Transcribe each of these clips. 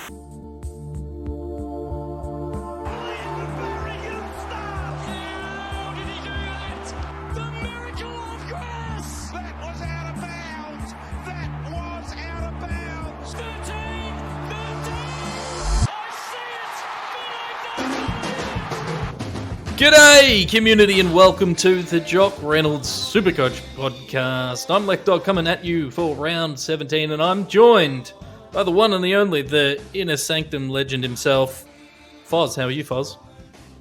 G'day, community, and welcome to the Jock Reynolds Supercoach podcast. I'm Lekdog coming at you for round 17, and I'm joined by the one and the only, the inner sanctum legend himself, Foz. How are you, Foz?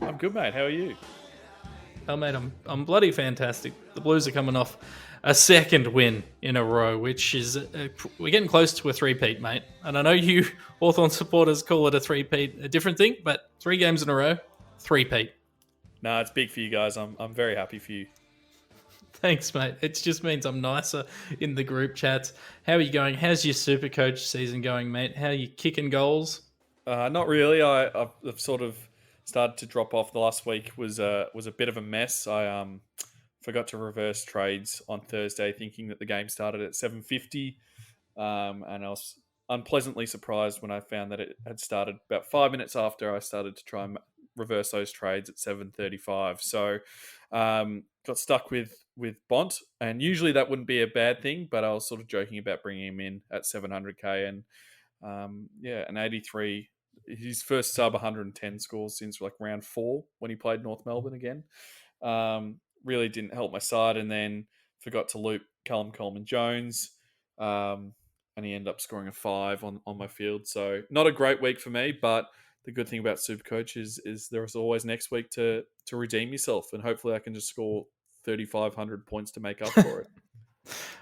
I'm good, mate. How are you? Oh, mate, I'm bloody fantastic. The Blues are coming off a second win in a row, which is, we're getting close to a three-peat, mate. And I know you Hawthorn supporters call it a three-peat, a different thing, but 3 games in a row, three-peat. No, it's big for you guys. I'm very happy for you. Thanks, mate. It just means I'm nicer in the group chats. How are you going? How's your Supercoach season going, mate? How are you kicking goals? Not really. I've sort of started to drop off. The last week was a bit of a mess. I forgot to reverse trades on Thursday, thinking that the game started at 7:50, and I was unpleasantly surprised when I found that it had started about 5 minutes after I started to try and reverse those trades at 7:35. So got stuck with Bont, and usually that wouldn't be a bad thing, but I was sort of joking about bringing him in at 700k, and an 83, his first sub 110 scores since like round 4 when he played North Melbourne again. Really didn't help my side, and then forgot to loop Callum Coleman-Jones, and he ended up scoring a 5 on my field. So not a great week for me, but the good thing about Supercoach is there's always next week to redeem yourself, and hopefully I can just score 3,500 points to make up for it.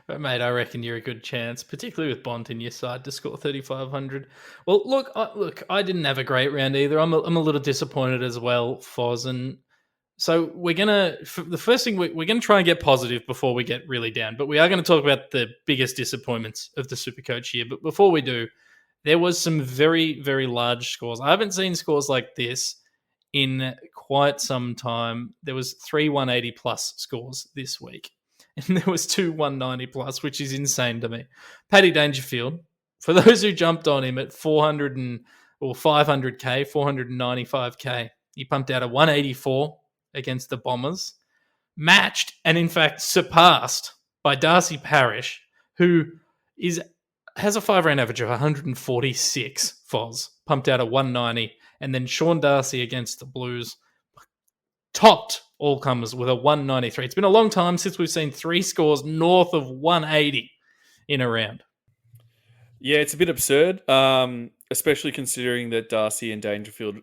But mate, I reckon you're a good chance, particularly with Bont in your side, to score 3,500. Well, look, I didn't have a great round either. I'm a little disappointed as well, Foz, and so the first thing we're gonna try and get positive before we get really down. But we are going to talk about the biggest disappointments of the Supercoach year. But before we do, there was some very, very large scores. I haven't seen scores like this in quite some time. There was 3 180 plus scores this week, and there was 2 190 plus, which is insane to me. Paddy Dangerfield, for those who jumped on him at 500k, 495k, he pumped out a 184 against the Bombers, matched and in fact surpassed by Darcy Parish, who has a 5-round average of 146, Foz, pumped out a 190, and then Sean Darcy against the Blues topped all comers with a 193. It's been a long time since we've seen 3 scores north of 180 in a round. Yeah, it's a bit absurd, especially considering that Darcy and Dangerfield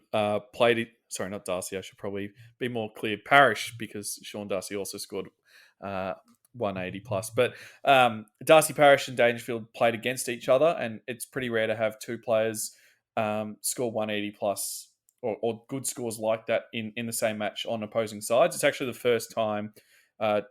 played it. Sorry, not Darcy. I should probably be more clear. Parish, because Sean Darcy also scored 180 plus. But Darcy Parish and Dangerfield played against each other, and it's pretty rare to have 2 players score 180 plus or good scores like that in the same match on opposing sides. It's actually the first time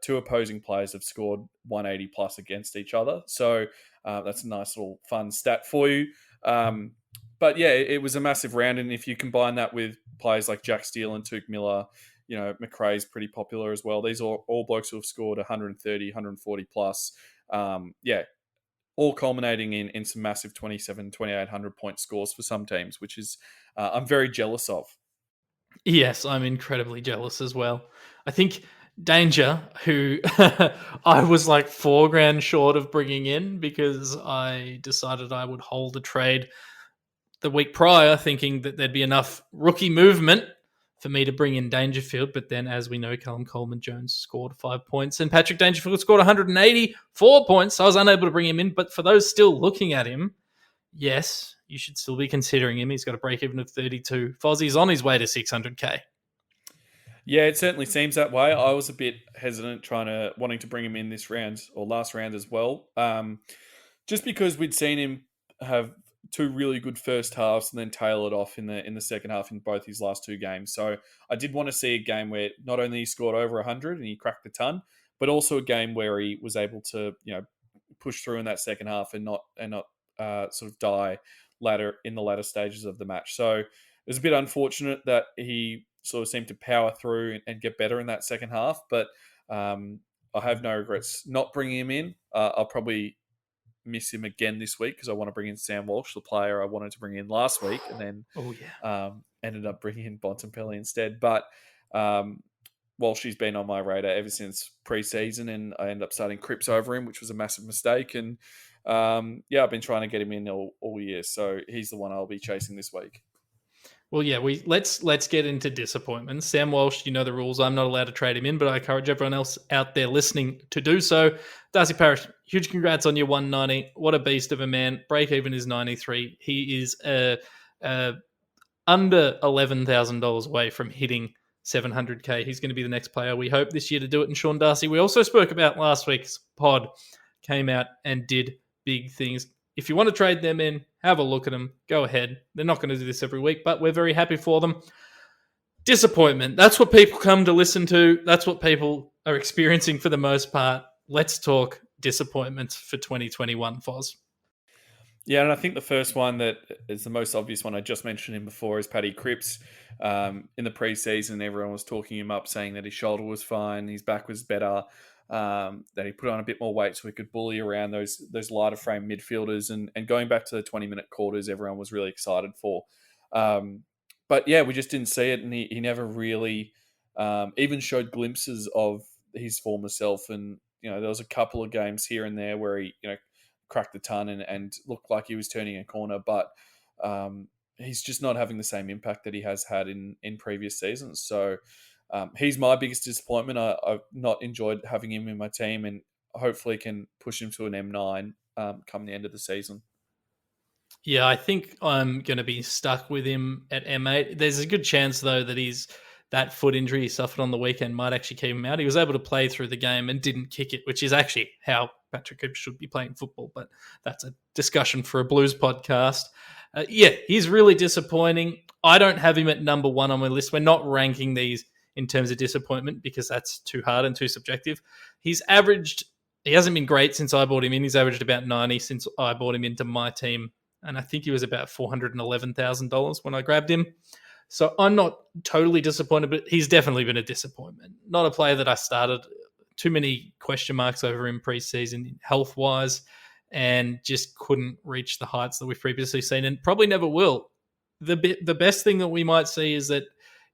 2 opposing players have scored 180 plus against each other. So that's a nice little fun stat for you. But yeah, it was a massive round, and if you combine that with players like Jack Steele and Touk Miller, McRae's pretty popular as well. These are all blokes who have scored 130, 140 plus. All culminating in some massive 2,800 point scores for some teams, which is I'm very jealous of. Yes, I'm incredibly jealous as well. I think Danger, who I was like $4,000 short of bringing in because I decided I would hold a trade the week prior, thinking that there'd be enough rookie movement for me to bring in Dangerfield. But then, as we know, Callum Coleman-Jones scored 5 points, and Patrick Dangerfield scored 184 points. So I was unable to bring him in. But for those still looking at him, yes, you should still be considering him. He's got a break-even of 32. Fozzie's on his way to 600k. Yeah, it certainly seems that way. I was a bit hesitant wanting to bring him in this round or last round as well, just because we'd seen him have 2 really good first halves and then tail it off in the second half in both his last 2 games. So I did want to see a game where not only he scored over 100 and he cracked the ton, but also a game where he was able to push through in that second half and not sort of die in the latter stages of the match. So it was a bit unfortunate that he sort of seemed to power through and get better in that second half, but I have no regrets not bringing him in. I'll probably miss him again this week because I want to bring in Sam Walsh, the player I wanted to bring in last week, and then ended up bringing in Bontempelli instead. But Walsh, he's been on my radar ever since preseason, and I ended up starting Cripps over him, which was a massive mistake. And I've been trying to get him in all year, so he's the one I'll be chasing this week. Well, yeah, let's get into disappointments. Sam Walsh, you know the rules. I'm not allowed to trade him in, but I encourage everyone else out there listening to do so. Darcy Parish, huge congrats on your 190. What a beast of a man. Break even is 93. He is under $11,000 away from hitting 700k. He's going to be the next player we hope this year to do it. And Sean Darcy, we also spoke about last week's pod, came out and did big things. If you want to trade them in, have a look at them. Go ahead. They're not going to do this every week, but we're very happy for them. Disappointment. That's what people come to listen to. That's what people are experiencing for the most part. Let's talk disappointments for 2021, Foz. Yeah, and I think the first one that is the most obvious one, I just mentioned him before, is Paddy Cripps. In the preseason, everyone was talking him up, saying that his shoulder was fine, his back was better, that he put on a bit more weight so he could bully around those lighter frame midfielders. And going back to the 20-minute quarters, everyone was really excited for. But yeah, we just didn't see it, and he never really even showed glimpses of his former self. And there was a couple of games here and there where he cracked the ton and looked like he was turning a corner, but he's just not having the same impact that he has had in previous seasons. So he's my biggest disappointment. I've not enjoyed having him in my team, and hopefully can push him to an M9 come the end of the season. Yeah, I think I'm going to be stuck with him at M8. There's a good chance, though, that that foot injury he suffered on the weekend might actually keep him out. He was able to play through the game and didn't kick it, which is actually how Petracca should be playing football, but that's a discussion for a Blues podcast. He's really disappointing. I don't have him at number one on my list. We're not ranking these in terms of disappointment because that's too hard and too subjective. He hasn't been great since I bought him in. He's averaged about 90 since I bought him into my team, and I think he was about $411,000 when I grabbed him. So I'm not totally disappointed, but he's definitely been a disappointment. Not a player that I started. Too many question marks over him preseason health-wise, and just couldn't reach the heights that we've previously seen, and probably never will. The best thing that we might see is that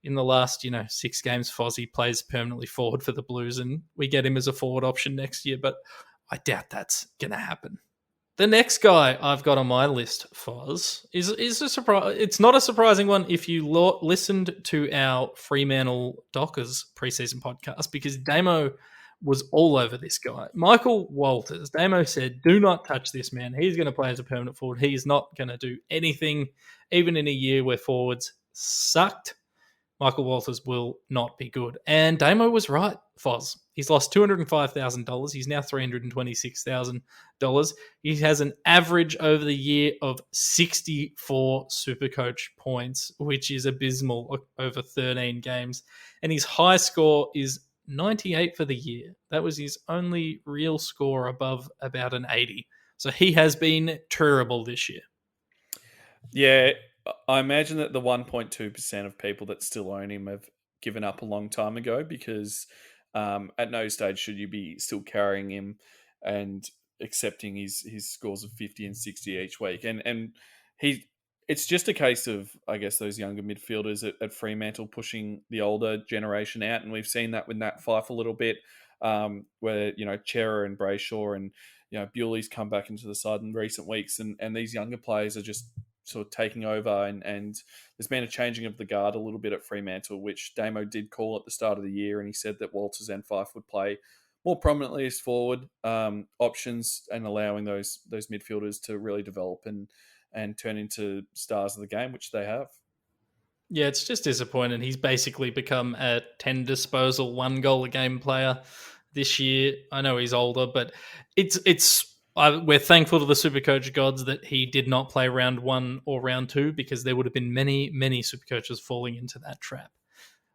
in the last 6 games, Fozzie plays permanently forward for the Blues, and we get him as a forward option next year, but I doubt that's going to happen. The next guy I've got on my list, Foz, is a surprise. It's not a surprising one if you listened to our Fremantle Dockers preseason podcast, because Damo was all over this guy. Michael Walters, Damo said, do not touch this man. He's going to play as a permanent forward. He's not going to do anything, even in a year where forwards sucked. Michael Walters will not be good. And Damo was right, Foz. He's lost $205,000. He's now $326,000. He has an average over the year of 64 Supercoach points, which is abysmal over 13 games. And his high score is 98 for the year. That was his only real score above about an 80. So he has been terrible this year. Yeah, I imagine that the 1.2% of people that still own him have given up a long time ago, because at no stage should you be still carrying him and accepting his scores of 50 and 60 each week. And it's just a case of, I guess, those younger midfielders at Fremantle pushing the older generation out. And we've seen that with Nat Fyfe a little bit, where, Chera and Brayshaw and, Bewley's come back into the side in recent weeks. And these younger players are just sort of taking over, and there's been a changing of the guard a little bit at Fremantle, which Damo did call at the start of the year, and he said that Walters and Fyfe would play more prominently as forward options, and allowing those midfielders to really develop and turn into stars of the game, which they have. Yeah, it's just disappointing. He's basically become a 10 disposal, 1 goal a game player this year. I know he's older, but we're thankful to the Supercoach gods that he did not play round 1 or round 2, because there would have been many, many Supercoaches falling into that trap.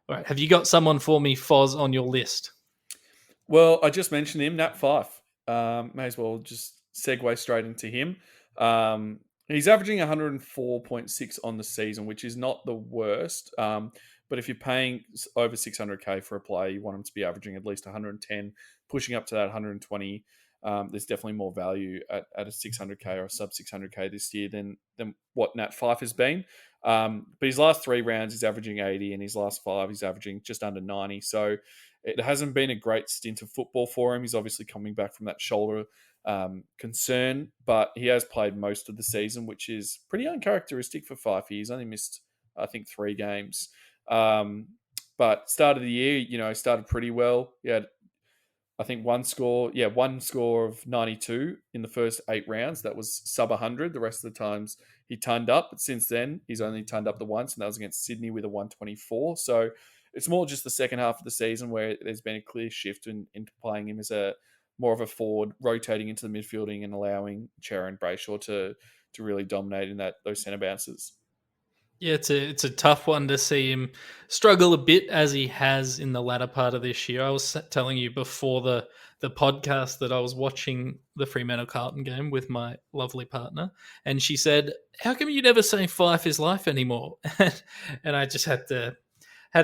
All right, have you got someone for me, Foz, on your list? Well, I just mentioned him, Nat Fyfe. May as well just segue straight into him. He's averaging 104.6 on the season, which is not the worst. But if you're paying over 600k for a player, you want him to be averaging at least 110, pushing up to that 120 there's definitely more value at a 600k or a sub 600k this year than what Nat Fyfe has been. But his last 3 rounds, he's averaging 80, and his last 5, he's averaging just under 90. So it hasn't been a great stint of football for him. He's obviously coming back from that shoulder concern, but he has played most of the season, which is pretty uncharacteristic for Fyfe. He's only missed, I think, 3 games. But start of the year, started pretty well. He had, I think, one score of 92 in the first 8 rounds. That was sub 100. The rest of the times he turned up. But since then, he's only turned up the once, and that was against Sydney with a 124. So it's more just the second half of the season where there's been a clear shift into playing him as a more of a forward, rotating into the midfielding and allowing Chera and Brayshaw to really dominate in those centre bounces. Yeah, it's a tough one to see him struggle a bit as he has in the latter part of this year. I was telling you before the podcast that I was watching the Fremantle Carlton game with my lovely partner, and she said, "How come you never say Fyfe is life anymore?" And I just had to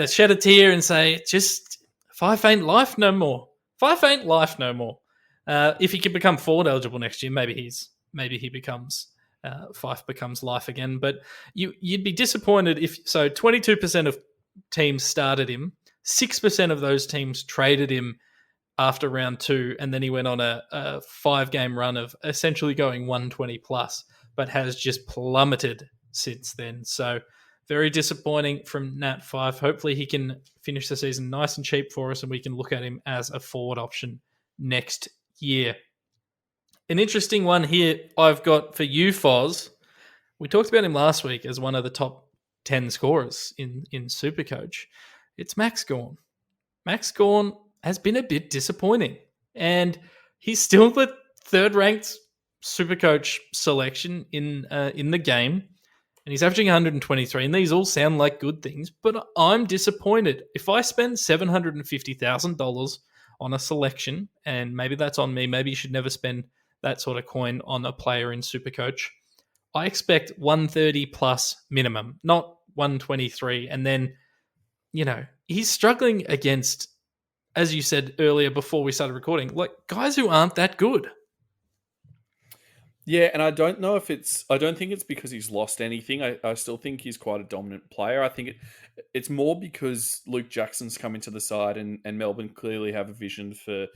shed a tear and say, "Just Fyfe ain't life no more. Fyfe ain't life no more." If he can become forward eligible next year, maybe he becomes. Fyfe becomes life again, but you'd be disappointed if 22% of teams started him, 6% of those teams traded him after round 2, and then he went on a 5-game run of essentially going 120 plus, but has just plummeted since then. So very disappointing from Nat Fyfe. Hopefully he can finish the season nice and cheap for us, and we can look at him as a forward option next year. An interesting one here I've got for you, Foz. We talked about him last week as one of the top 10 scorers in Supercoach. It's Max Gawn. Max Gawn has been a bit disappointing, and he's still the 3rd-ranked Supercoach selection in the game, and he's averaging 123, and these all sound like good things, but I'm disappointed. If I spend $750,000 on a selection, and maybe that's on me, maybe you should never spend that sort of coin on a player in Supercoach, I expect 130 plus minimum, not 123. And then, he's struggling against, as you said earlier before we started recording, like guys who aren't that good. Yeah, and I don't think it's because he's lost anything. I still think he's quite a dominant player. I think it's more because Luke Jackson's come into the side, and Melbourne clearly have a vision for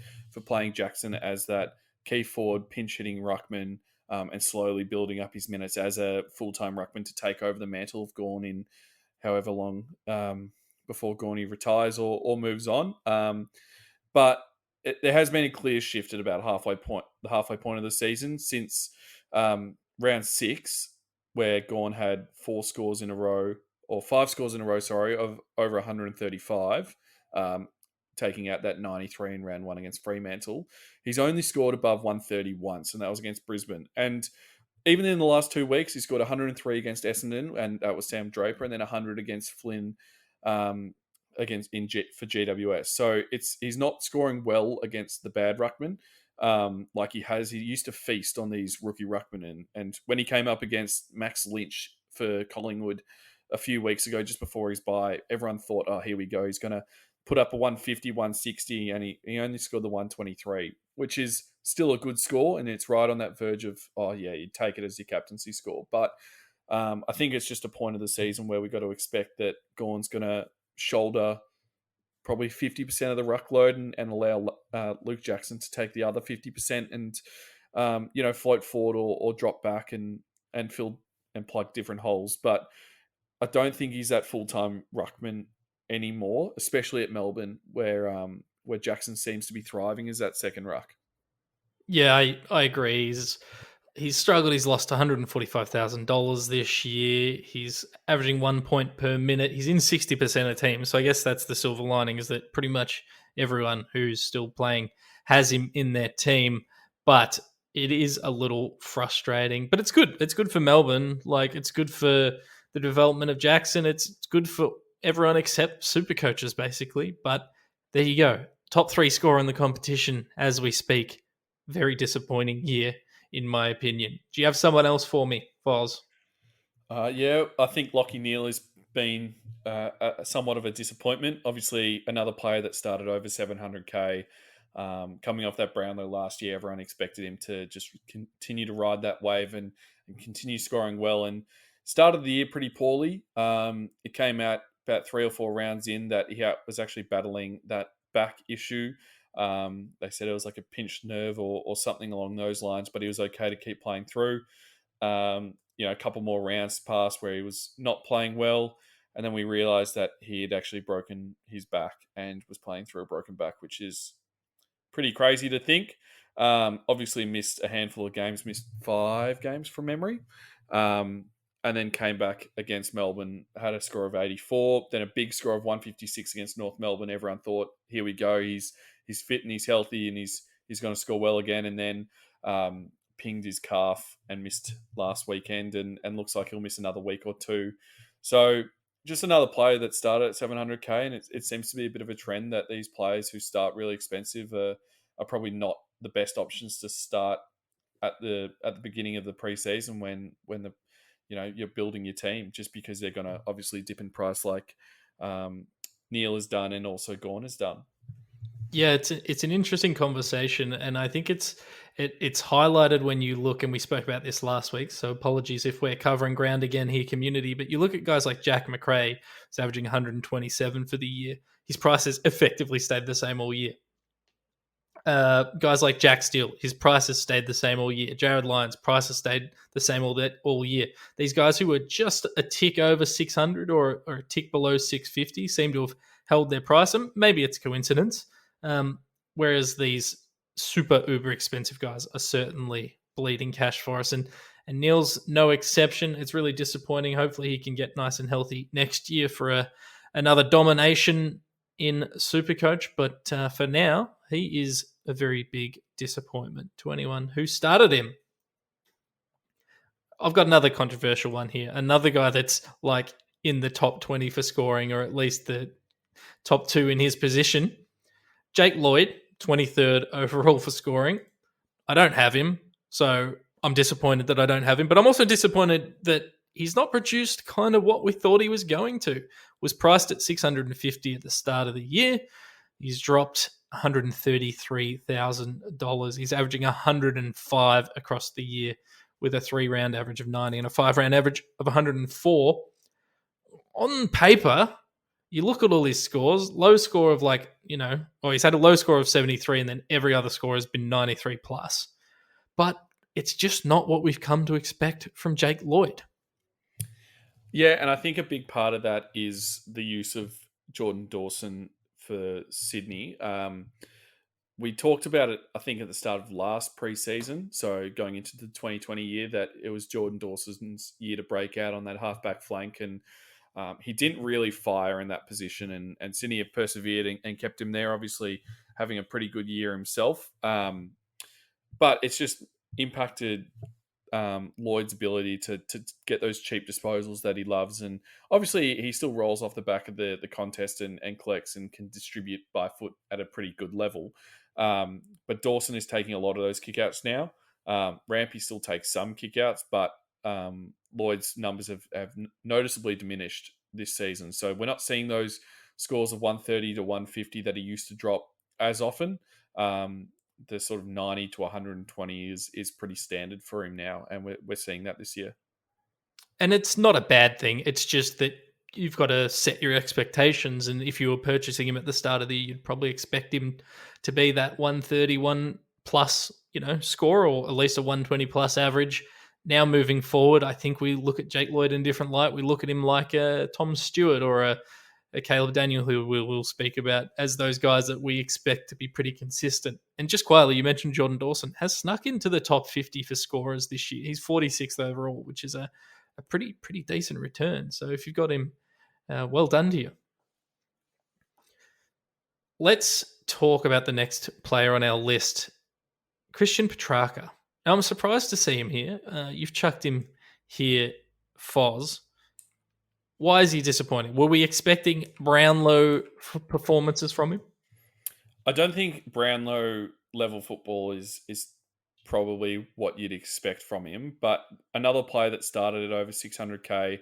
playing Jackson as that key forward, pinch hitting ruckman, and slowly building up his minutes as a full-time ruckman to take over the mantle of Gawn in however long before Gawney retires or moves on. But there has been a clear shift at about the halfway point of the season since round 6, where Gawn had 5 scores in a row, of over 135, taking out that 93 in round 1 against Fremantle. He's only scored above 130 once, and that was against Brisbane. And even in the last 2 weeks, he scored 103 against Essendon, and that was Sam Draper, and then 100 against Flynn for GWS. So he's not scoring well against the bad ruckman like he has. He used to feast on these rookie ruckmen, and when he came up against Max Lynch for Collingwood a few weeks ago, just before his bye, everyone thought, oh, here we go, he's going to put up a 150, 160, and he only scored the 123, which is still a good score, and it's right on that verge of, oh yeah, you'd take it as your captaincy score. But I think it's just a point of the season where we've got to expect that Gawn's going to shoulder probably 50% of the ruck load and allow Luke Jackson to take the other 50% and float forward or drop back and fill and plug different holes. But I don't think he's that full-time ruckman anymore, especially at Melbourne, where Jackson seems to be thriving as that second ruck. Yeah, I agree. He's struggled. He's lost $145,000 this year. He's averaging 1 point per minute. He's in 60% of teams. So I guess that's the silver lining, is that pretty much everyone who's still playing has him in their team. But it is a little frustrating. But it's good. It's good for Melbourne. Like, it's good for the development of Jackson. It's good for everyone except Supercoaches, basically. But there you go. Top 3 scorer in the competition as we speak. Very disappointing year, in my opinion. Do you have someone else for me, Foz? Yeah, I think Lachie Neale has been somewhat of a disappointment. Obviously, another player that started over 700k Coming off that Brownlow last year, everyone expected him to just continue to ride that wave and continue scoring well. And started the year pretty poorly. It came out about 3 or 4 rounds in that he was actually battling that back issue. They said it was like a pinched nerve or something along those lines, but he was okay to keep playing through. A couple more rounds passed where he was not playing well. And then we realized that he had actually broken his back and was playing through a broken back, which is pretty crazy to think. Obviously missed a handful of games, missed 5 games from memory. And then came back against Melbourne, had a score of 84, then a big score of 156 against North Melbourne. Everyone thought, here we go, he's fit and he's healthy and he's going to score well again. And then pinged his calf and missed last weekend and looks like he'll miss another week or 2. So just another player that started at 700k, and it seems to be a bit of a trend that these players who start really expensive are probably not the best options to start at the beginning of the preseason when the you're building your team, just because they're going to obviously dip in price like Neale has done and also Gawn has done. Yeah, it's an interesting conversation, and I think it's highlighted when you look, and we spoke about this last week, so apologies if we're covering ground again here, community, but you look at guys like Jack Macrae, who's averaging 127 for the year. His price has effectively stayed the same all year. Guys like Jack Steele, his price has stayed the same all year. Jared Lyons, price has stayed the same all year. These guys who were just a tick over 600 or a tick below 650 seem to have held their price, and maybe it's coincidence. Whereas these super uber expensive guys are certainly bleeding cash for us, and Neale's no exception. It's really disappointing. Hopefully he can get nice and healthy next year for another domination in Supercoach, but for now he is a very big disappointment to anyone who started him. I've got another controversial one here. Another guy that's like in the top 20 for scoring, or at least the top 2 in his position. Jake Lloyd, 23rd overall for scoring. I don't have him, so I'm disappointed that I don't have him, but I'm also disappointed that he's not produced kind of what we thought he was going to. Was priced at 650 at the start of the year. He's dropped $133,000. He's averaging 105 across the year with a 3-round average of 90 and a 5-round average of 104. On paper, you look at all his scores, low score of he's had a low score of 73 and then every other score has been 93 plus. But it's just not what we've come to expect from Jake Lloyd. Yeah, and I think a big part of that is the use of Jordan Dawson for Sydney. We talked about it, I think, at the start of last preseason, so going into the 2020 year, that it was Jordan Dawson's year to break out on that halfback flank, and he didn't really fire in that position, and Sydney have persevered and kept him there, obviously having a pretty good year himself. But it's just impacted Lloyd's ability to get those cheap disposals that he loves. And obviously he still rolls off the back of the contest and collects and can distribute by foot at a pretty good level. But Dawson is taking a lot of those kickouts now. Rampy still takes some kickouts, but Lloyd's numbers have noticeably diminished this season. So we're not seeing those scores of 130 to 150 that he used to drop as often. The sort of 90 to 120 is pretty standard for him now, and we're seeing that this year. And it's not a bad thing. It's just that you've got to set your expectations, and if you were purchasing him at the start of the year, you'd probably expect him to be that 131 plus, score, or at least a 120 plus average. Now moving forward, I think we look at Jake Lloyd in a different light. We look at him like a Tom Stewart or a Caleb Daniel, who we'll speak about, as those guys that we expect to be pretty consistent. And just quietly, you mentioned Jordan Dawson has snuck into the top 50 for scorers this year. He's 46th overall, which is a pretty decent return. So if you've got him, well done to you. Let's talk about the next player on our list, Christian Petracca. Now, I'm surprised to see him here. You've chucked him here, Foz. Why is he disappointing? Were we expecting Brownlow performances from him? I don't think Brownlow level football is probably what you'd expect from him, but another player that started at over 600k,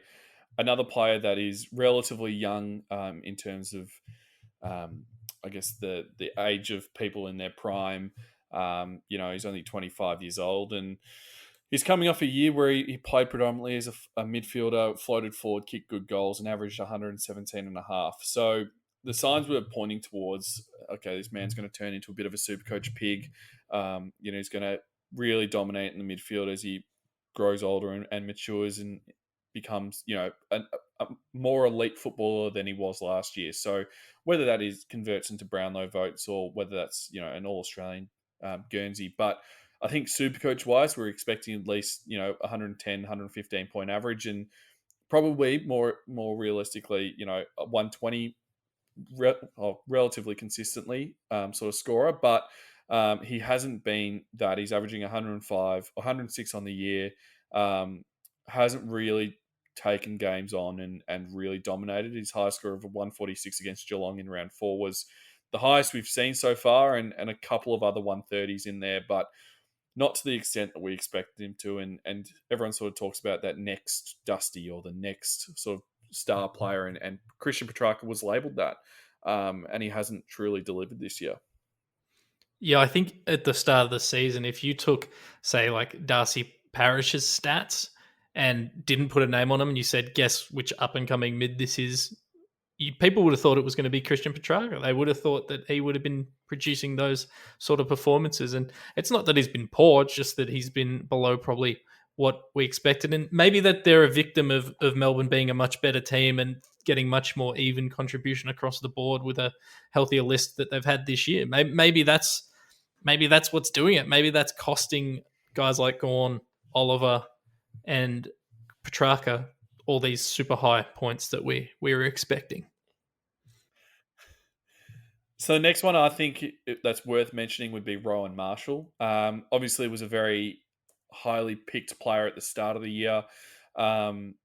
another player that is relatively young in terms of I guess the age of people in their prime. He's only 25 years old, and he's coming off a year where he played predominantly as a midfielder, floated forward, kicked good goals, and averaged 117 and a half. So the signs were pointing towards, okay, this man's going to turn into a bit of a Supercoach pig. He's going to really dominate in the midfield as he grows older and matures and becomes, a more elite footballer than he was last year. So whether that converts into Brownlow votes or whether that's, an All-Australian Guernsey. But I think Supercoach wise, we're expecting at least, 110, 115 point average, and probably more realistically, 120 relatively consistently sort of scorer. But he hasn't been that. He's averaging 105, 106 on the year. Hasn't really taken games on and really dominated. His high score of 146 against Geelong in round 4 was the highest we've seen so far, and a couple of other 130s in there, but not to the extent that we expected him to. And everyone sort of talks about that next Dusty or the next sort of star player, and Christian Petracca was labelled that, and he hasn't truly delivered this year. Yeah, I think at the start of the season, if you took, say, like Darcy Parish's stats and didn't put a name on him and you said, guess which up-and-coming mid this is, people would have thought it was going to be Christian Petracca. They would have thought that he would have been producing those sort of performances. And it's not that he's been poor, it's just that he's been below probably what we expected. And maybe that they're a victim of Melbourne being a much better team and getting much more even contribution across the board with a healthier list that they've had this year. Maybe that's what's doing it. Maybe that's costing guys like Gawn, Oliver, and Petracca all these super high points that we were expecting. So the next one I think that's worth mentioning would be Rowan Marshall. Obviously, was a very highly picked player at the start of the year. Running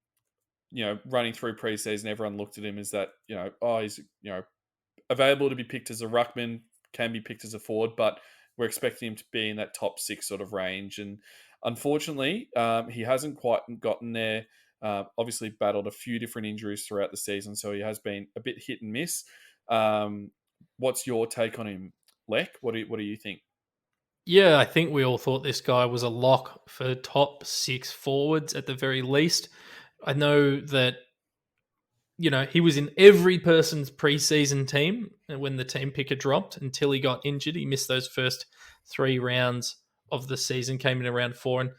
through preseason, everyone looked at him as that, he's, available to be picked as a ruckman, can be picked as a forward, but we're expecting him to be in that top 6 sort of range. And unfortunately, he hasn't quite gotten there. Obviously battled a few different injuries throughout the season, so he has been a bit hit and miss. What's your take on him, Lek? What do you think? Yeah, I think we all thought this guy was a lock for top 6 forwards at the very least. I know that, he was in every person's preseason team when the team picker dropped until he got injured. He missed those first 3 rounds of the season, came in around 4 and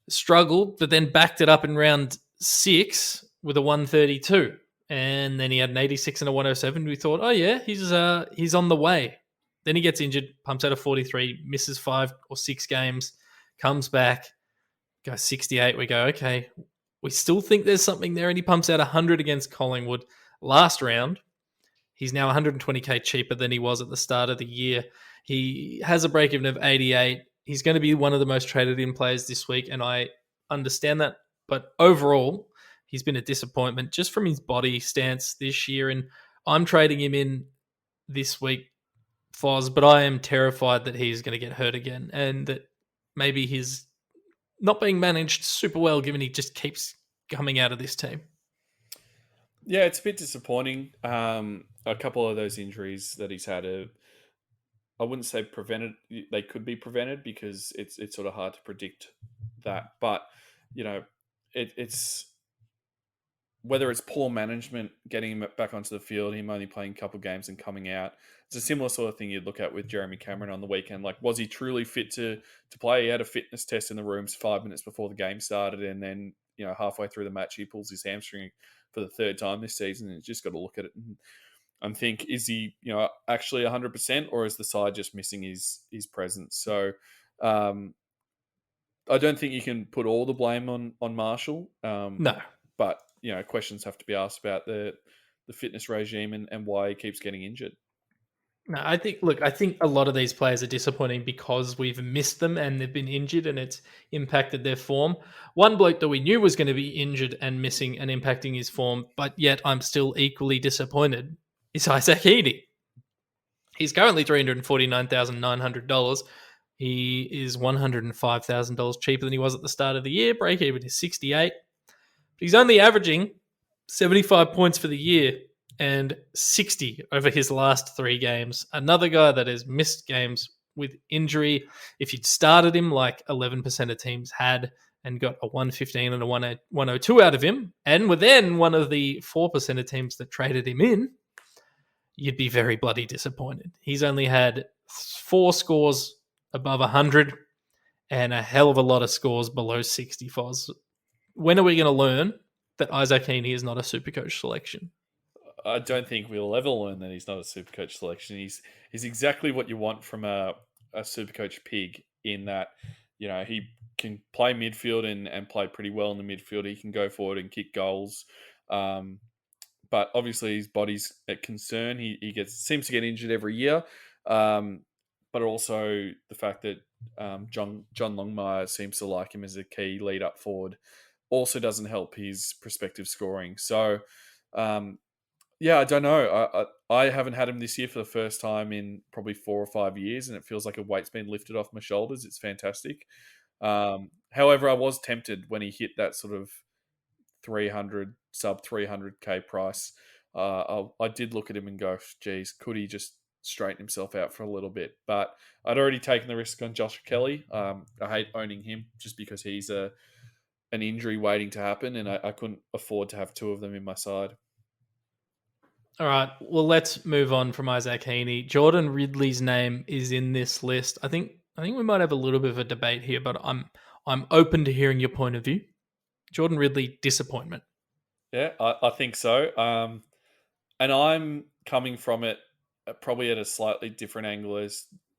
struggled, but then backed it up in round 6 with a 132. And then he had an 86 and a 107. We thought, oh yeah, he's on the way. Then he gets injured, pumps out a 43, misses 5 or 6 games, comes back, goes 68. We go, okay, we still think there's something there. And he pumps out 100 against Collingwood last round. He's now 120k cheaper than he was at the start of the year. He has a break-even of 88. He's going to be one of the most traded in players this week, and I understand that. But overall, he's been a disappointment just from his body stance this year, and I'm trading him in this week, Foz, but I am terrified that he's going to get hurt again and that maybe he's not being managed super well given he just keeps coming out of this team. Yeah, it's a bit disappointing. A couple of those injuries that he's had I wouldn't say prevented. They could be prevented because it's sort of hard to predict that. But, it's whether it's poor management getting him back onto the field, him only playing a couple of games and coming out. It's a similar sort of thing you'd look at with Jeremy Cameron on the weekend. Like, was he truly fit to play? He had a fitness test in the rooms 5 minutes before the game started, and then, halfway through the match, he pulls his hamstring for the 3rd time this season. And you just got to look at it and think, is he, actually 100%, or is the side just missing his presence? So I don't think you can put all the blame on Marshall. No. But, questions have to be asked about the fitness regime and why he keeps getting injured. No, I think a lot of these players are disappointing because we've missed them and they've been injured and it's impacted their form. One bloke that we knew was going to be injured and missing and impacting his form, but yet I'm still equally disappointed, is Isaac Heeney. He's currently $349,900. He is $105,000 cheaper than he was at the start of the year. Break even is 68. But he's only averaging 75 points for the year. and 60 over his last 3 games. Another guy that has missed games with injury. If you'd started him like 11% of teams had and got a 115 and a 102 out of him, and were then one of the 4% of teams that traded him in, you'd be very bloody disappointed. He's only had 4 scores above 100 and a hell of a lot of scores below 60. Foz. When are we going to learn that Isaac Heeney is not a Supercoach selection? I don't think we'll ever learn that he's not a Supercoach selection. He's exactly what you want from a Supercoach pig, in that, you know, he can play midfield and play pretty well in the midfield. He can go forward and kick goals. But obviously his body's a concern. He seems to get injured every year. But also the fact that John Longmire seems to like him as a key lead up forward also doesn't help his prospective scoring. So, yeah, I don't know. I haven't had him this year for the first time in probably 4 or 5 years, and it feels like a weight's been lifted off my shoulders. It's fantastic. However, I was tempted when he hit that sort of 300, sub 300k price. I did look at him and go, geez, could he just straighten himself out for a little bit? But I'd already taken the risk on Josh Kelly. I hate owning him just because he's an injury waiting to happen, and I couldn't afford to have 2 of them in my side. All right, well, let's move on from Isaac Heeney. Jordan Ridley's name is in this list. I think we might have a little bit of a debate here, but I'm open to hearing your point of view. Jordan Ridley, disappointment. Yeah, I think so. And I'm coming from it probably at a slightly different angle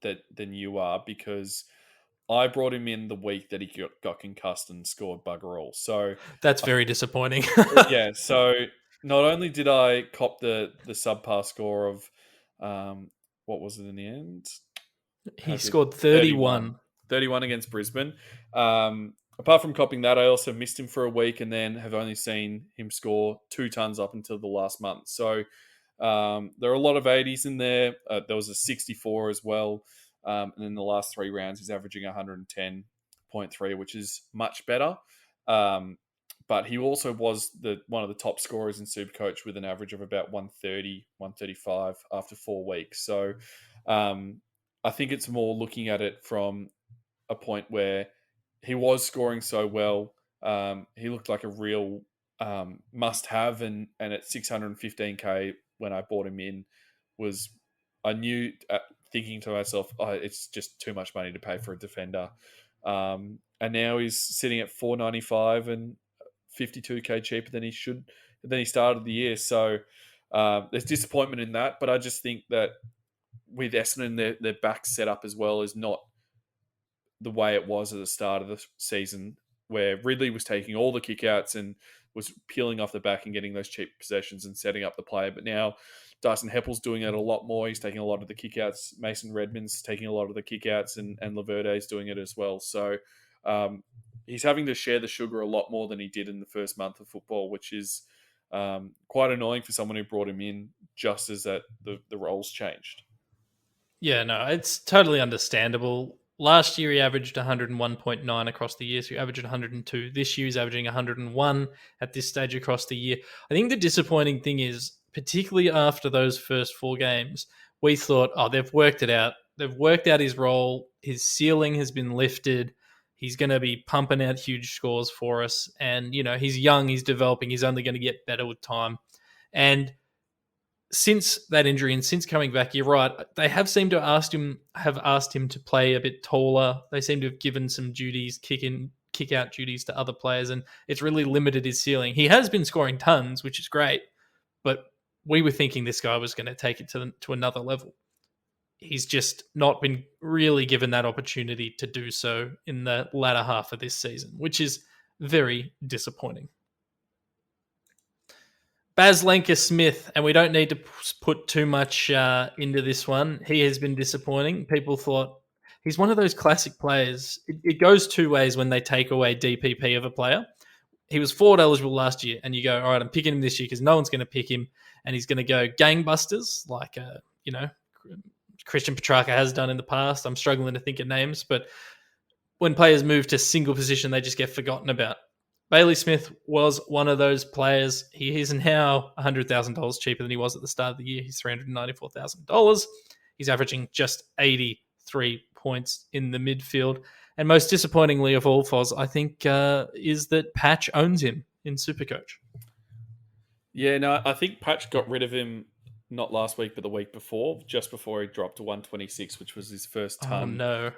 than you are, because I brought him in the week that he got concussed and scored bugger all. So that's very disappointing. Yeah, so not only did I cop the subpar score of, what was it in the end? He scored 31. 31 against Brisbane. Apart from copping that, I also missed him for a week and then have only seen him score 2 tons up until the last month. So there are a lot of 80s in there. There was a 64 as well. And in the last 3 rounds, he's averaging 110.3, which is much better. But he also was one of the top scorers in Supercoach with an average of about 130, 135 after 4 weeks. So I think it's more looking at it from a point where he was scoring so well. He looked like a real must-have, and at 615k when I bought him in, I knew, thinking to myself, it's just too much money to pay for a defender. And now he's sitting at 495 and 52k cheaper than he started the year. So there's disappointment in that, but I just think that with Essendon, their back setup as well is not the way it was at the start of the season, where Ridley was taking all the kickouts and was peeling off the back and getting those cheap possessions and setting up the play. But now Dyson Heppel's doing it a lot more. He's taking a lot of the kickouts. Mason Redmond's taking a lot of the kickouts, and Laverde's doing it as well. So he's having to share the sugar a lot more than he did in the first month of football, which is quite annoying for someone who brought him in just as the roles changed. Yeah, no, it's totally understandable. Last year, he averaged 101.9 across the year, so he averaged 102. This year, he's averaging 101 at this stage across the year. I think the disappointing thing is, particularly after those first 4 games, we thought, they've worked it out. They've worked out his role. His ceiling has been lifted. He's going to be pumping out huge scores for us. And, he's young, he's developing, he's only going to get better with time. And since that injury and since coming back, you're right, they have seemed to have asked him to play a bit taller. They seem to have given some duties, kick out duties to other players, and it's really limited his ceiling. He has been scoring tons, which is great, but we were thinking this guy was going to take it to another level. He's just not been really given that opportunity to do so in the latter half of this season, which is very disappointing. Baz Lenker-Smith, and we don't need to put too much into this one. He has been disappointing. People thought he's one of those classic players. It goes 2 ways when they take away DPP of a player. He was forward eligible last year, and you go, all right, I'm picking him this year because no one's going to pick him, and he's going to go gangbusters like, Christian Petracca has done in the past. I'm struggling to think of names, but when players move to single position, they just get forgotten about. Bailey Smith was one of those players. He is now $100,000 cheaper than he was at the start of the year. He's $394,000. He's averaging just 83 points in the midfield. And most disappointingly of all, Foz, I think, is that Patch owns him in Supercoach. Yeah, no, I think Patch got rid of him not last week, but the week before, just before he dropped to 126, which was his first ton no.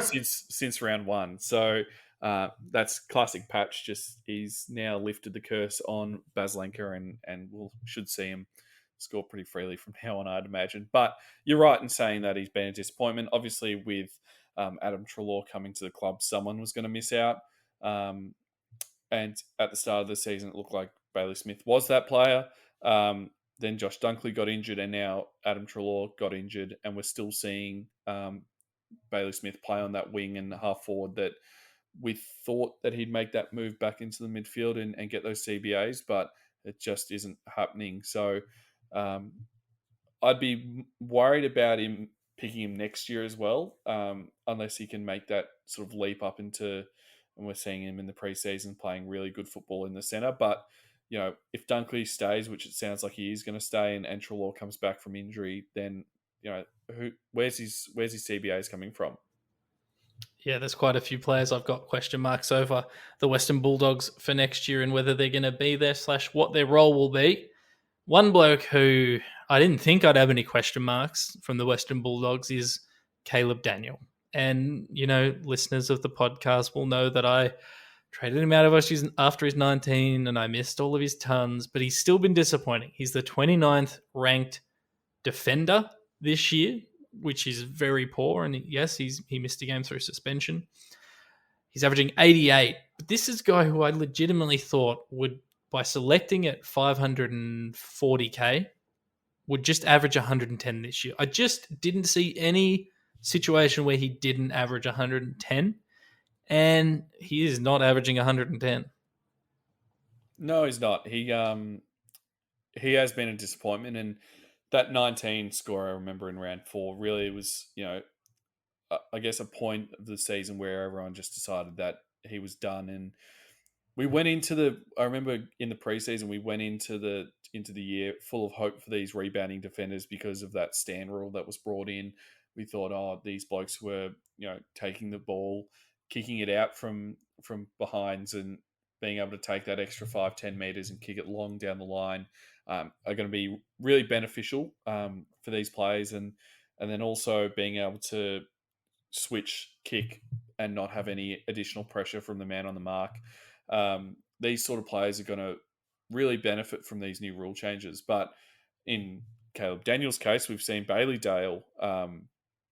since round one. So that's classic Patch. Just he's now lifted the curse on Baslenka, and we should see him score pretty freely from now on, I'd imagine. But you're right in saying that he's been a disappointment. Obviously, with Adam Treloar coming to the club, someone was going to miss out. And at the start of the season, it looked like Bailey Smith was that player. Then Josh Dunkley got injured, and now Adam Treloar got injured, and we're still seeing Bailey Smith play on that wing and half forward that we thought that he'd make that move back into the midfield and get those CBAs, but it just isn't happening. So I'd be worried about him picking him next year as well, unless he can make that sort of leap up into, and we're seeing him in the preseason playing really good football in the centre. But, if Dunkley stays, which it sounds like he is going to stay, and Treloar comes back from injury, then, where's his CBAs coming from? Yeah, there's quite a few players I've got question marks over the Western Bulldogs for next year and whether they're going to be there / what their role will be. One bloke who I didn't think I'd have any question marks from the Western Bulldogs is Caleb Daniel. And, listeners of the podcast will know that I traded him out of us after he's 19 and I missed all of his tons, but he's still been disappointing. He's the 29th ranked defender this year, which is very poor. And yes, he missed a game through suspension. He's averaging 88. But this is a guy who I legitimately thought would, by selecting at 540K, would just average 110 this year. I just didn't see any situation where he didn't average 110, and he is not averaging 110. No, he's not. He has been a disappointment, and that 19 score I remember in round 4 really was, I guess a point of the season where everyone just decided that he was done. And we went into I remember in the preseason, we went into the year full of hope for these rebounding defenders because of that stand rule that was brought in. We thought, these blokes were, taking the ball, kicking it out from behinds and being able to take that extra 5-10 meters and kick it long down the line are going to be really beneficial for these players, and then also being able to switch kick and not have any additional pressure from the man on the mark. These sort of players are going to really benefit from these new rule changes. But in Caleb Daniel's case, we've seen Bailey Dale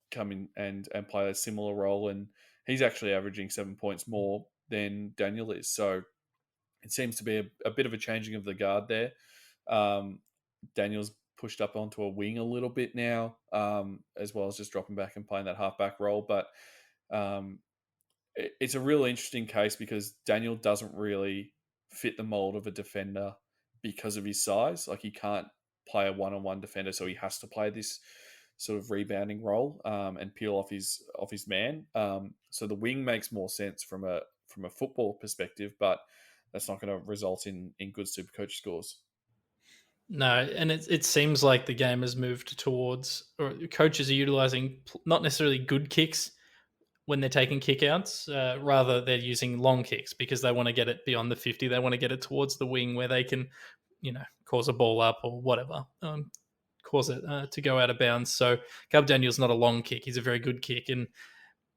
come in and play a similar role, and he's actually averaging 7 points more than Daniel is. So it seems to be a bit of a changing of the guard there. Daniel's pushed up onto a wing a little bit now, as well as just dropping back and playing that halfback role. But it's a really interesting case because Daniel doesn't really fit the mold of a defender because of his size. Like, he can't play a one-on-one defender, so he has to play this sort of rebounding role and peel off his man. So the wing makes more sense from a football perspective, but that's not going to result in good Supercoach scores. No, and it seems like the game has moved towards, or coaches are utilizing not necessarily good kicks when they're taking kickouts. Rather, they're using long kicks because they want to get it beyond the 50. They want to get it towards the wing where they can, cause a ball up or whatever, cause it to go out of bounds. So Caleb Daniel's not a long kick. He's a very good kick. And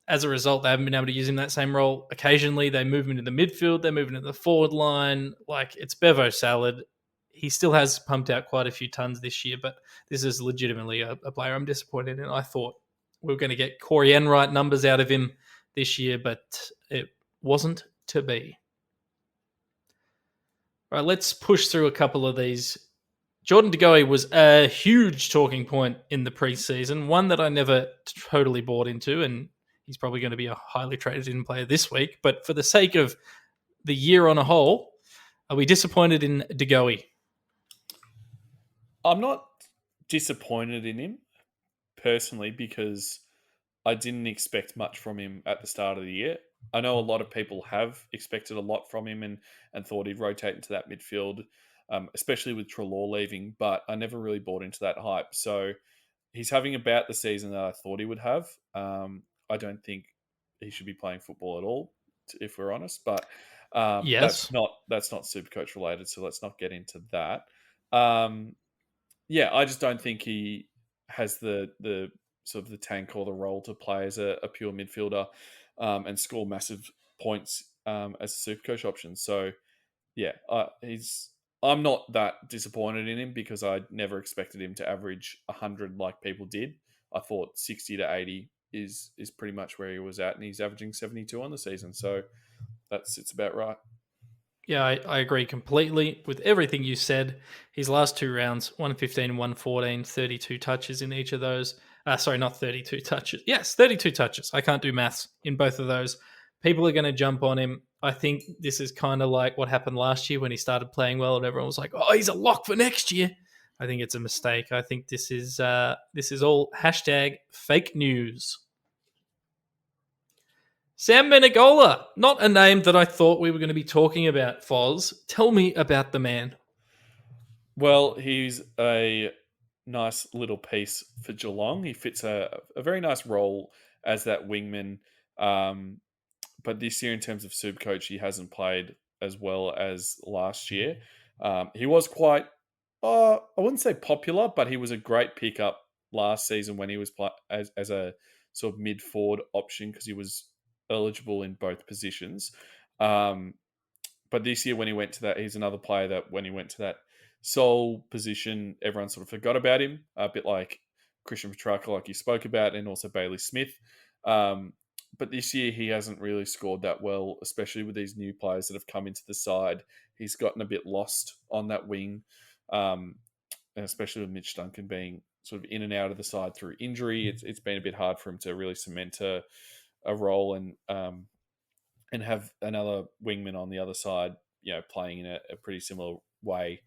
as a result, they haven't been able to use him that same role. Occasionally, they move him into the midfield. They move him into the forward line. Like, it's Bevo salad. He still has pumped out quite a few tons this year, but this is legitimately a player I'm disappointed in. I thought we were going to get Corey Enright numbers out of him this year, but it wasn't to be. All right, let's push through a couple of these. Jordan Goey was a huge talking point in the preseason, one that I never totally bought into, and he's probably going to be a highly traded in player this week. But for the sake of the year on a whole, are we disappointed in De Goey? I'm not disappointed in him personally because I didn't expect much from him at the start of the year. I know a lot of people have expected a lot from him and thought he'd rotate into that midfield, especially with Treloar leaving, but I never really bought into that hype. So he's having about the season that I thought he would have. I don't think he should be playing football at all, if we're honest. But Yes. that's not Supercoach related, so let's not get into that. Um, yeah, I just don't think he has the sort of the tank or the role to play as a pure midfielder and score massive points as a Supercoach option. So yeah, I'm not that disappointed in him because I never expected him to average 100 like people did. I thought 60 to 80 is pretty much where he was at, and he's averaging 72 on the season. So it's about right. Yeah, I agree completely with everything you said. His last two rounds, 115 and 114, 32 touches in each of those. Sorry, not 32 touches. Yes, 32 touches. I can't do maths in both of those. People are going to jump on him. I think this is kind of like what happened last year when he started playing well and everyone was like, oh, he's a lock for next year. I think it's a mistake. I think this is all hashtag fake news. Sam Menegola, not a name that I thought we were going to be talking about, Foz. Tell me about the man. Well, he's a nice little piece for Geelong. He fits a very nice role as that wingman. But this year, in terms of Supercoach, he hasn't played as well as last year. He was quite, I wouldn't say popular, but he was a great pickup last season when he was as a sort of mid forward option because he was eligible in both positions. But this year, when he went to that, he's another player that when he went to that sole position, everyone sort of forgot about him, a bit like Christian Petracca, like you spoke about, and also Bailey Smith. But this year, he hasn't really scored that well, especially with these new players that have come into the side. He's gotten a bit lost on that wing, and especially with Mitch Duncan being sort of in and out of the side through injury. It's been a bit hard for him to really cement a role and have another wingman on the other side, playing in a pretty similar way.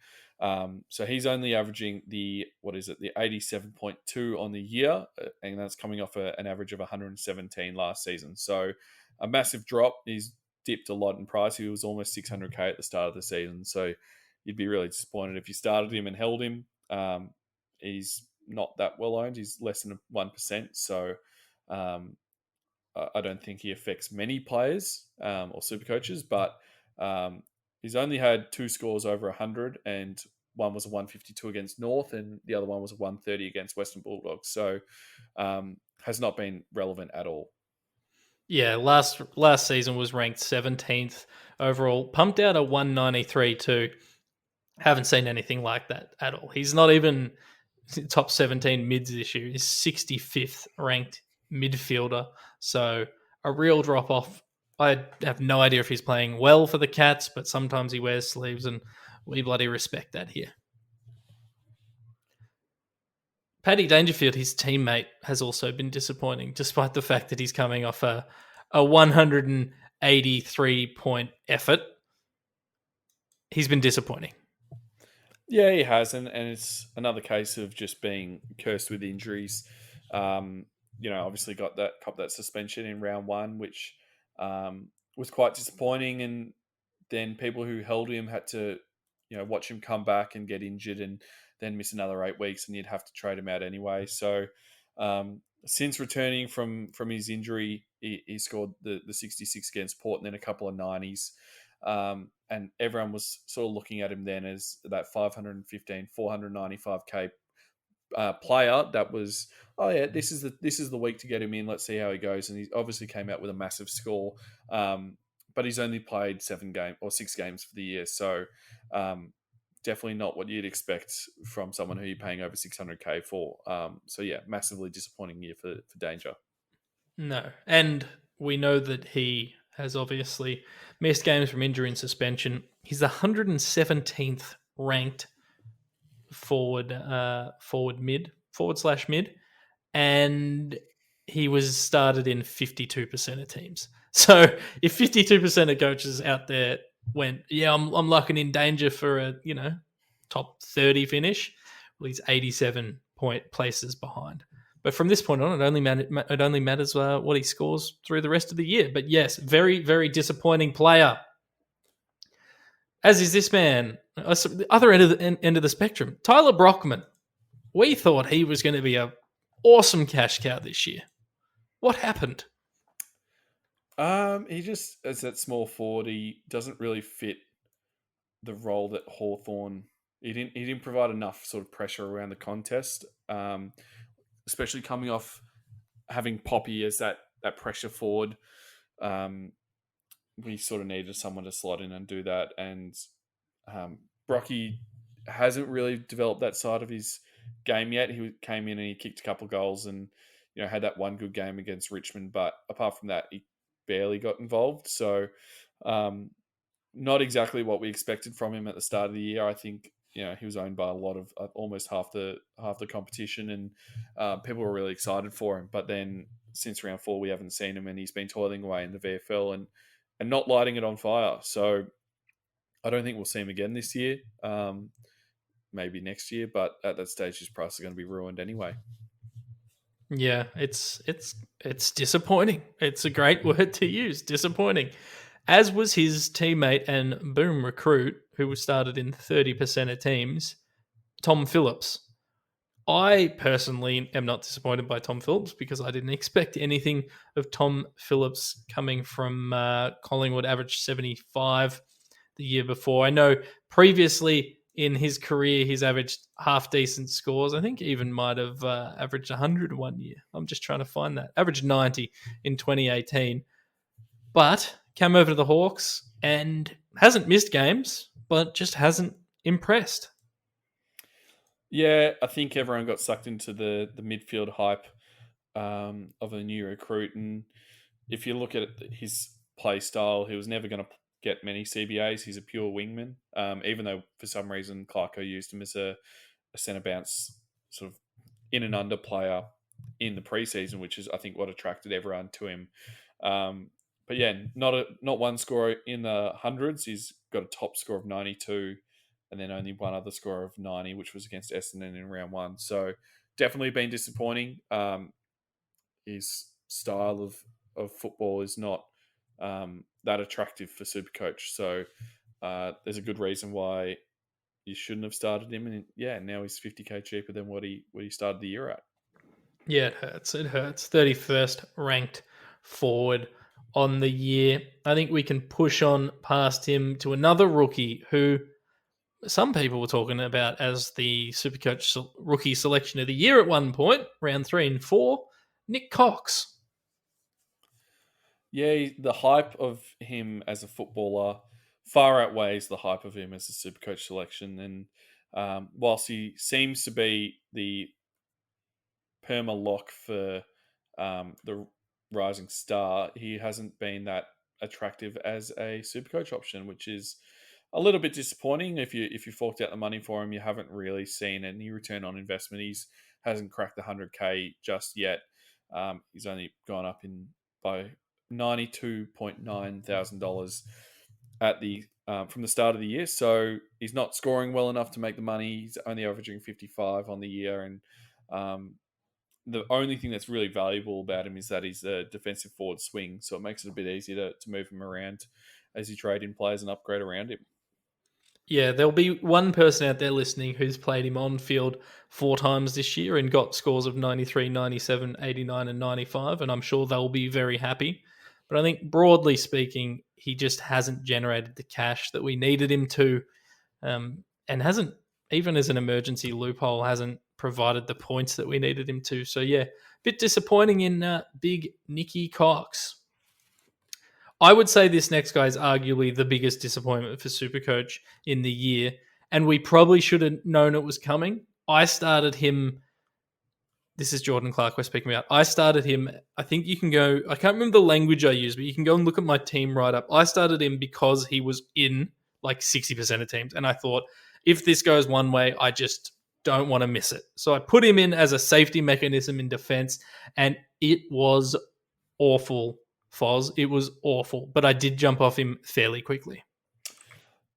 So he's only averaging the 87.2 on the year, and that's coming off an average of 117 last season. So a massive drop. He's dipped a lot in price. He was almost 600k at the start of the season. So you'd be really disappointed if you started him and held him. He's not that well owned. He's less than 1%. So I don't think he affects many players or super coaches, but he's only had two scores over 100, and one was a 152 against North, and the other one was a 130 against Western Bulldogs. So has not been relevant at all. Yeah, last season was ranked 17th overall, pumped out a 193 too. Haven't seen anything like that at all. He's not even top 17 mids this year. He's 65th ranked midfielder. So a real drop off. I have no idea if he's playing well for the Cats, but sometimes he wears sleeves, and we bloody respect that here. Paddy Dangerfield, his teammate, has also been disappointing, despite the fact that he's coming off a 183 point effort. He's been disappointing. Yeah, he has, and it's another case of just being cursed with injuries. Obviously got that suspension in round one, which was quite disappointing, and then people who held him had to, watch him come back and get injured and then miss another 8 weeks, and you'd have to trade him out anyway. So since returning from his injury, he scored the 66 against Port and then a couple of 90s. And everyone was sort of looking at him then as that 515, 495k player that was, this is the week to get him in. Let's see how he goes. And he obviously came out with a massive score, but he's only played 6 games for the year. So definitely not what you'd expect from someone who you're paying over 600k for. So yeah, massively disappointing year for Danger. No, and we know that he has obviously missed games from injury and suspension. He's the 117th ranked forward slash mid, and he was started in 52% of teams. So if 52% of coaches out there went, I'm locking in Danger for a top 30 finish, well, he's 87 point places behind. But from this point on, it only matters what he scores through the rest of the year. But yes, very, very disappointing player. As is this man, the other end of the spectrum, Tyler Brockman. We thought he was going to be a awesome cash cow this year. What happened? He just, as that small forward, he doesn't really fit the role that Hawthorn. He didn't provide enough sort of pressure around the contest, especially coming off having Poppy as that pressure forward. We sort of needed someone to slot in and do that, and Brocky hasn't really developed that side of his game yet. He came in and he kicked a couple goals and had that one good game against Richmond, but apart from that, he barely got involved. So not exactly what we expected from him at the start of the year. I think he was owned by a lot of almost half the competition, and people were really excited for him. But then since round 4, we haven't seen him, and he's been toiling away in the VFL and not lighting it on fire. So I don't think we'll see him again this year. Maybe next year, but at that stage, his price is going to be ruined anyway. Yeah, it's disappointing. It's a great word to use. Disappointing. As was his teammate and boom recruit, who was started in 30% of teams, Tom Phillips. I personally am not disappointed by Tom Phillips because I didn't expect anything of Tom Phillips coming from Collingwood, averaged 75 the year before. I know previously in his career, he's averaged half-decent scores. I think he even might have averaged 100 one year. I'm just trying to find that. Averaged 90 in 2018. But came over to the Hawks and hasn't missed games, but just hasn't impressed. Yeah, I think everyone got sucked into the midfield hype of a new recruit. And if you look at his play style, he was never going to get many CBAs. He's a pure wingman, even though for some reason Clarko used him as a centre bounce sort of in and under player in the preseason, which is I think what attracted everyone to him. But yeah, not one scorer in the hundreds. He's got a top score of 92 and then only one other score of 90, which was against Essendon in round 1. So definitely been disappointing. His style of football is not that attractive for Supercoach. So there's a good reason why you shouldn't have started him. And yeah, now he's 50k cheaper than what he started the year at. Yeah, it hurts. It hurts. 31st ranked forward on the year. I think we can push on past him to another rookie who some people were talking about as the Supercoach rookie selection of the year at one point, round 3 and 4, Nik Cox. Yeah, the hype of him as a footballer far outweighs the hype of him as a Supercoach selection. And whilst he seems to be the perma lock for the rising star, he hasn't been that attractive as a Supercoach option, which is a little bit disappointing. If you forked out the money for him, you haven't really seen any return on investment. He's hasn't cracked the 100k just yet. He's only gone up by $92,900 at the from the start of the year. So he's not scoring well enough to make the money. He's only averaging 55 on the year, and the only thing that's really valuable about him is that he's a defensive forward swing. So it makes it a bit easier to move him around as you trade in players and upgrade around him. Yeah, there'll be one person out there listening who's played him on field 4 times this year and got scores of 93, 97, 89, and 95, and I'm sure they'll be very happy. But I think broadly speaking, he just hasn't generated the cash that we needed him to, and hasn't, even as an emergency loophole, hasn't provided the points that we needed him to. So yeah, a bit disappointing in big Nik Cox. I would say this next guy is arguably the biggest disappointment for Supercoach in the year, and we probably should have known it was coming. I started him. This is Jordan Clark we're speaking about. I started him. I think you can go. I can't remember the language I used, but you can go and look at my team write up. I started him because he was in like 60% of teams, and I thought if this goes one way, I just don't want to miss it. So I put him in as a safety mechanism in defense, and it was awful. Foz. It was awful, but I did jump off him fairly quickly.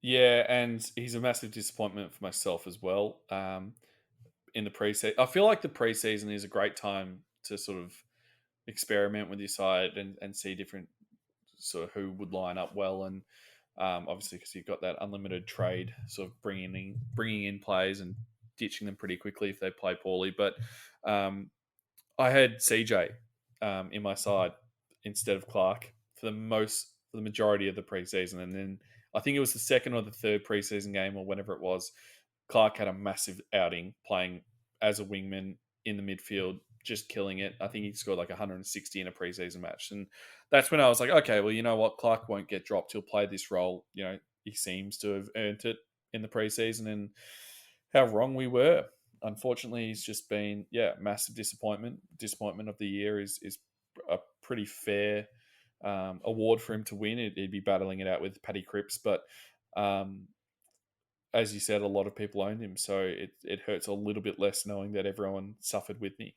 Yeah, and he's a massive disappointment for myself as well. in the preseason. I feel like the preseason is a great time to sort of experiment with your side and see different sort of who would line up well, and obviously because you've got that unlimited trade, sort of bringing in players and ditching them pretty quickly if they play poorly. But I had CJ in my side instead of Clark for the majority of the preseason, and then I think it was the second or the third preseason game or whenever it was, Clark had a massive outing playing as a wingman in the midfield, just killing it. I think he scored like 160 in a preseason match, and that's when I was like, okay, well, you know what, Clark won't get dropped. He'll play this role. You know, he seems to have earned it in the preseason, and how wrong we were. Unfortunately, he's just been massive disappointment. Disappointment of the year is a pretty fair award for him to win. He'd be battling it out with Paddy Cripps, but as you said, a lot of people owned him, so it hurts a little bit less knowing that everyone suffered with me.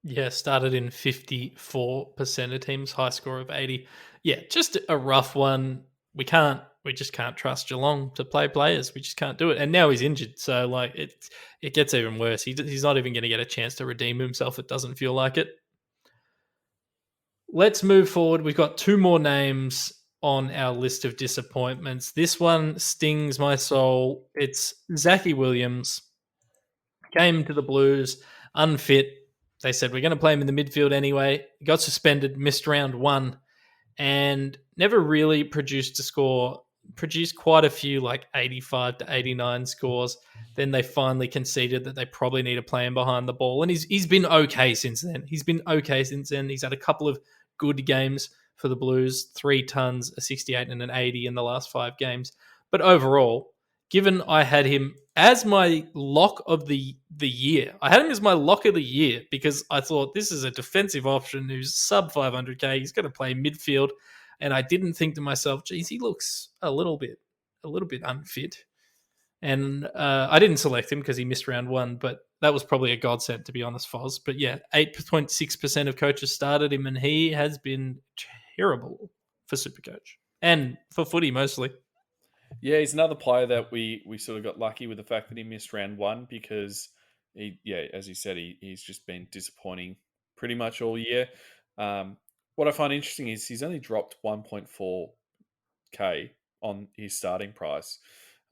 Yeah, started in 54% of teams, high score of 80. Yeah, just a rough one. We just can't trust Geelong to play players. We just can't do it. And now he's injured, so like it gets even worse. He's not even going to get a chance to redeem himself. It doesn't feel like it. Let's move forward. We've got two more names on our list of disappointments. This one stings my soul. It's Zac WIlliams. Came to the Blues unfit. They said, we're going to play him in the midfield anyway. He got suspended, missed round one, and never really produced a score. Produced quite a few, like 85 to 89 scores. Then they finally conceded that they probably need to play him behind the ball. And he's been okay since then. He's had a couple of good games for the Blues, 3 tons, a 68 and an 80 in the last 5 games. But overall, given I had him as my lock of the year, I had him as my lock of the year because I thought this is a defensive option who's sub 500k. He's going to play midfield. And I didn't think to myself, geez, he looks a little bit unfit. And I didn't select him because he missed round one, but that was probably a godsend, to be honest, Foz. But yeah, 8.6% of coaches started him, and he has been terrible for Supercoach and for footy mostly. Yeah, he's another player that we sort of got lucky with the fact that he missed round one because as you said, he's just been disappointing pretty much all year. What I find interesting is he's only dropped 1.4k on his starting price.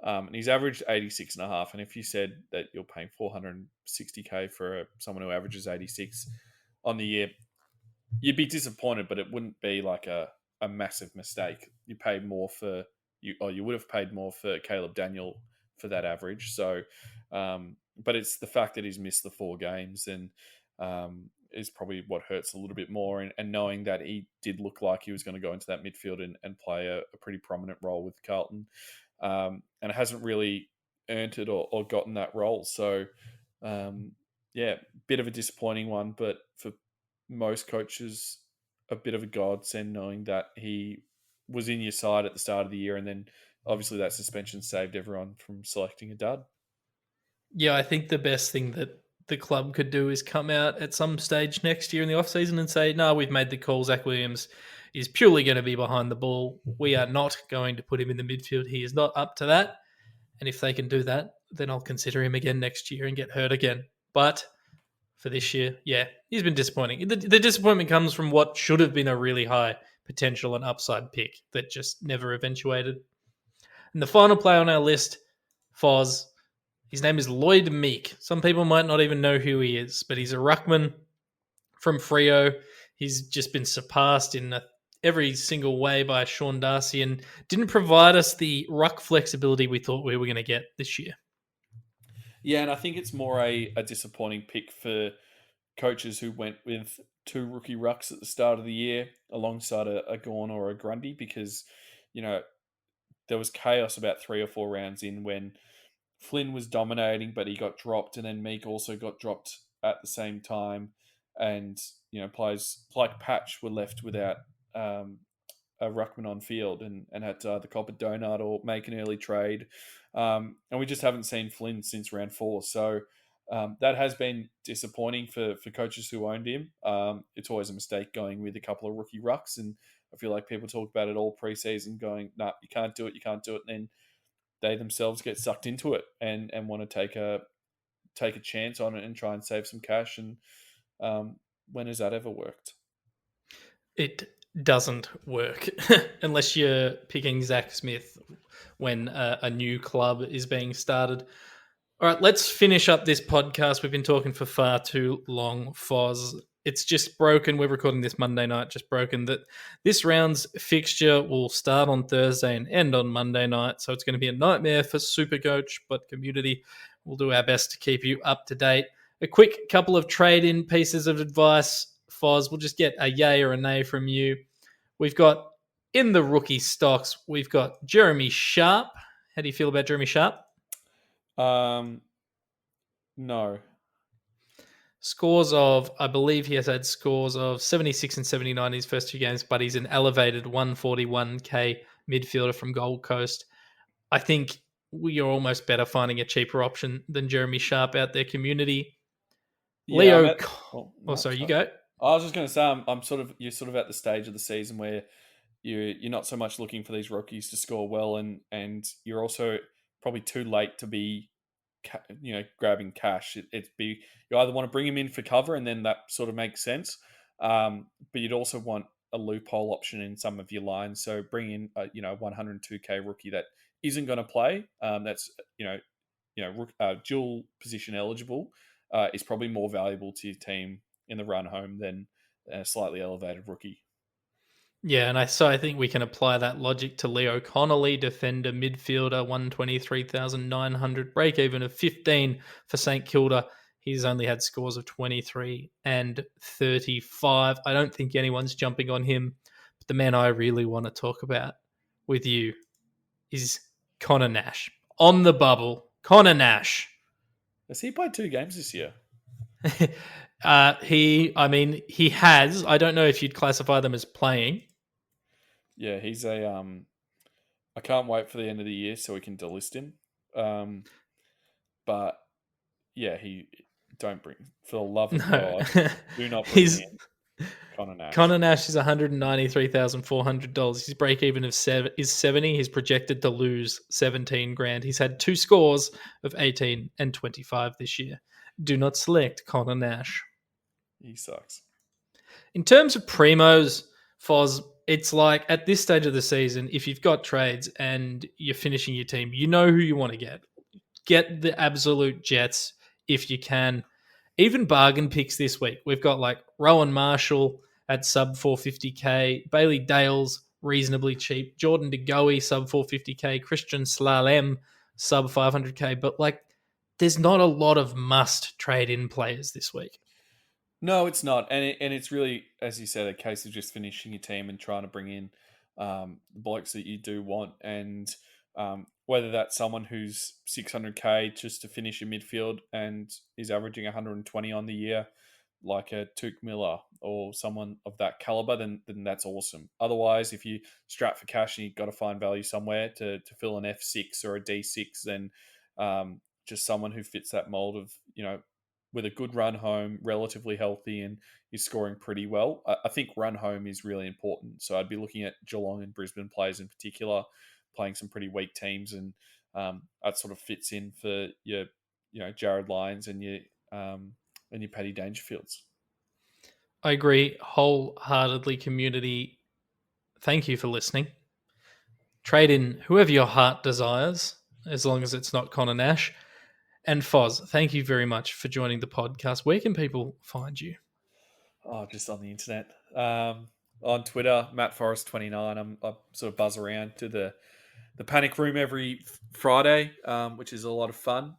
And he's averaged 86.5. And if you said that you're paying 460k for someone who averages 86 on the year, you'd be disappointed, but it wouldn't be like a massive mistake. You would have paid more for Caleb Daniel for that average. So, but it's the fact that he's missed the 4 games and is probably what hurts a little bit more. And knowing that he did look like he was going to go into that midfield and play a pretty prominent role with Carlton, and hasn't really earned it or gotten that role. So, bit of a disappointing one, but for most coaches, a bit of a godsend knowing that he was in your side at the start of the year, and then obviously that suspension saved everyone from selecting a dud. Yeah, I think the best thing that the club could do is come out at some stage next year in the off-season and say, no, we've made the call. Zac WIlliams is purely going to be behind the ball. We are not going to put him in the midfield. He is not up to that. And if they can do that, then I'll consider him again next year and get hurt again. But for this year, yeah, he's been disappointing. The disappointment comes from what should have been a really high potential and upside pick that just never eventuated. And the final player on our list, Foz, his name is Lloyd Meek. Some people might not even know who he is, but he's a ruckman from Freo. He's just been surpassed in every single way by Sean Darcy and didn't provide us the ruck flexibility we thought we were going to get this year. Yeah, and I think it's more a disappointing pick for coaches who went with 2 rookie rucks at the start of the year alongside a Gawn or a Grundy because, there was chaos about 3 or 4 rounds in when Flynn was dominating, but he got dropped, and then Meek also got dropped at the same time. And, players like Patch were left without a ruckman on field and had to either cop a donut or make an early trade. And we just haven't seen Flynn since round 4. So that has been disappointing for coaches who owned him. It's always a mistake going with a couple of rookie rucks. And I feel like people talk about it all preseason going, nah, you can't do it. And then they themselves get sucked into it and want to take a take a chance on it and try and save some cash. And when has that ever worked? It doesn't work unless you're picking Zach Smith when a new club is being started. All right, let's finish up this podcast. We've been talking for far too long, Foz. It's just broken. We're recording this Monday night, just broken that this round's fixture will start on Thursday and end on Monday night. So it's going to be a nightmare for Supercoach, but community will do our best to keep you up to date. A quick couple of trade-in pieces of advice, Foz. We'll just get a yay or a nay from you. We've got, in the rookie stocks, we've got Jeremy Sharp. How do you feel about Jeremy Sharp? No. Scores of, I believe he has had scores of 76 and 79 in his first two games, but he's an elevated 141k midfielder from Gold Coast. I think you're almost better finding a cheaper option than Jeremy Sharp out there, community. Yeah, Leo, sorry, you go. I was just going to say, you're sort of at the stage of the season where you're not so much looking for these rookies to score well, and you're also probably too late to be, grabbing cash. You either want to bring him in for cover, and then that sort of makes sense, but you'd also want a loophole option in some of your lines. So bring in a 102k rookie that isn't going to play. That's dual position eligible is probably more valuable to your team in the run home than a slightly elevated rookie. Yeah, and I think we can apply that logic to Leo Connolly, defender, midfielder, 123,900, break even of 15 for St Kilda. He's only had scores of 23 and 35. I don't think anyone's jumping on him. But the man I really want to talk about with you is Connor Nash. On the bubble, Connor Nash. Has he played 2 games this year? He has. I don't know if you'd classify them as playing. Yeah, he's I can't wait for the end of the year so we can delist him. But yeah, for the love of God, do not bring in Connor Nash. Connor Nash is $193,400. His break even is 70. He's projected to lose 17 grand. He's had 2 scores of 18 and 25 this year. Do not select Connor Nash. He sucks. In terms of primos, Foz, it's like at this stage of the season, if you've got trades and you're finishing your team, you know who you want to get. Get the absolute jets if you can. Even bargain picks this week. We've got like Rowan Marshall at sub 450k, Bailey Dales reasonably cheap, Jordan Goey sub 450k, Christian Slalem sub 500k, but like there's not a lot of must trade in players this week. No, it's not, and it's really, as you said, a case of just finishing your team and trying to bring in the blokes that you do want, and whether that's someone who's 600k just to finish your midfield and is averaging 120 on the year, like a Tuke Miller or someone of that caliber, then that's awesome. Otherwise, if you strap for cash and you've got to find value somewhere to fill an F6 or a D6, then just someone who fits that mold of, with a good run home, relatively healthy, and is scoring pretty well. I think run home is really important. So I'd be looking at Geelong and Brisbane players in particular, playing some pretty weak teams, and that sort of fits in for your, Jared Lyons and your Paddy Dangerfields. I agree wholeheartedly, community. Thank you for listening. Trade in whoever your heart desires, as long as it's not Connor Nash. And Foz, thank you very much for joining the podcast. Where can people find you? Oh, just on the internet. On Twitter, MattForrest29. I sort of buzz around to the panic room every Friday, which is a lot of fun.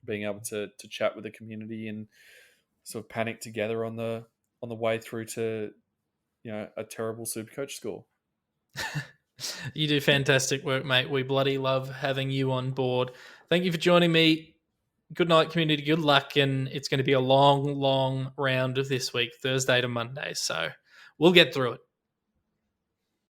Being able to chat with the community and sort of panic together on the way through to a terrible Supercoach score. You do fantastic work, mate. We bloody love having you on board. Thank you for joining me. Good night, community. Good luck. And it's going to be a long, long round of this week, Thursday to Monday. So we'll get through it.